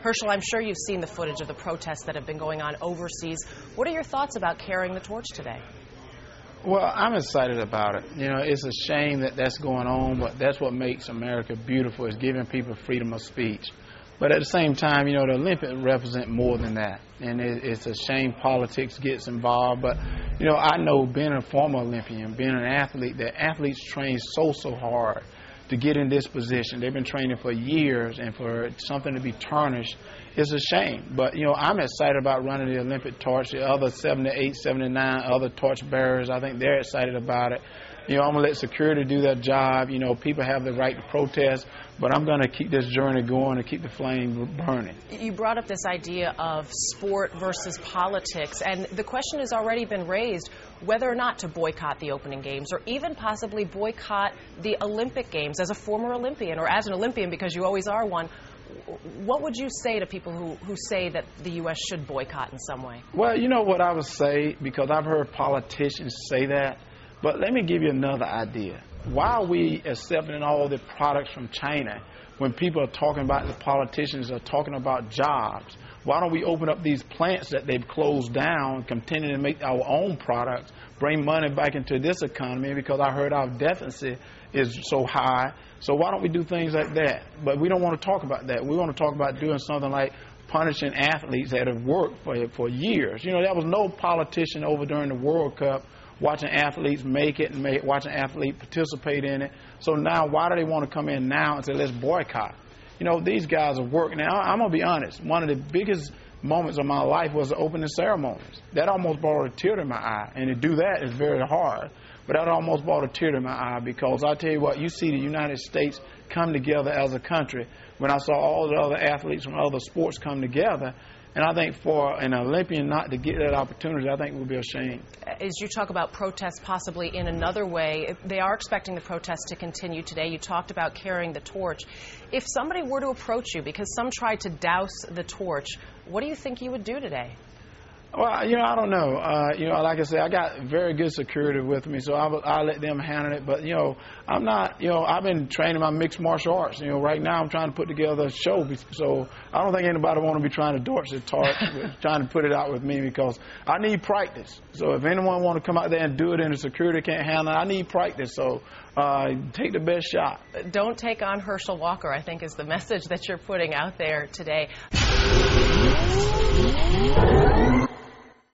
Herschel, I'm sure you've seen the footage of the protests that have been going on overseas. What are your thoughts about carrying the torch today? Well, I'm excited about it. You know, it's a shame that that's going on, but that's what makes America beautiful, is giving people freedom of speech. But at the same time, you know, the Olympics represent more than that. And it's a shame politics gets involved. But, you know, I know, being a former Olympian, being an athlete, that athletes train so hard to get in this position. They've been training for years, and for something to be tarnished is a shame. But, you know, I'm excited about running the Olympic torch. The other 78, 79 other torch bearers, I think they're excited about it. You know, I'm going to let security do their job. You know, people have the right to protest, but I'm going to keep this journey going and keep the flame burning. You brought up this idea of sport versus politics, and the question has already been raised whether or not to boycott the opening games or even possibly boycott the Olympic Games. As a former Olympian, or as an Olympian because you always are one, what would you say to people who say that the U.S. should boycott in some way? Well, you know what I would say, because I've heard politicians say that. But let me give you another idea. Why are we accepting all the products from China when people are talking about, the politicians are talking about jobs? Why don't we open up these plants that they've closed down and continue to make our own products, bring money back into this economy, because I heard our deficit is so high. So why don't we do things like that? But we don't want to talk about that. We want to talk about doing something like punishing athletes that have worked for years. You know, there was no politician over during the World Cup watching athletes make it and watching athletes participate in it. So now, why do they want to come in now and say, let's boycott? You know, these guys are working. Now, I'm going to be honest. One of the biggest moments of my life was the opening ceremonies. That almost brought a tear to my eye. And to do that is very hard. But that almost brought a tear to my eye, because I tell you what, you see the United States come together as a country. When I saw all the other athletes from other sports come together, and I think for an Olympian not to get that opportunity, I think would be a shame. As you talk about protests possibly in another way, they are expecting the protests to continue today. You talked about carrying the torch. If somebody were to approach you, because some tried to douse the torch, what do you think you would do today? Well, you know, I don't know. You know, like I said, I got very good security with me, so I'll let them handle it. But, you know, I'm not, you know, I've been training my mixed martial arts. You know, right now I'm trying to put together a show, so I don't think anybody want to be trying to torch the torch, trying to put it out with me, because I need practice. So if anyone want to come out there and do it and the security can't handle it, I need practice. So take the best shot. Don't take on Herschel Walker, I think, is the message that you're putting out there today.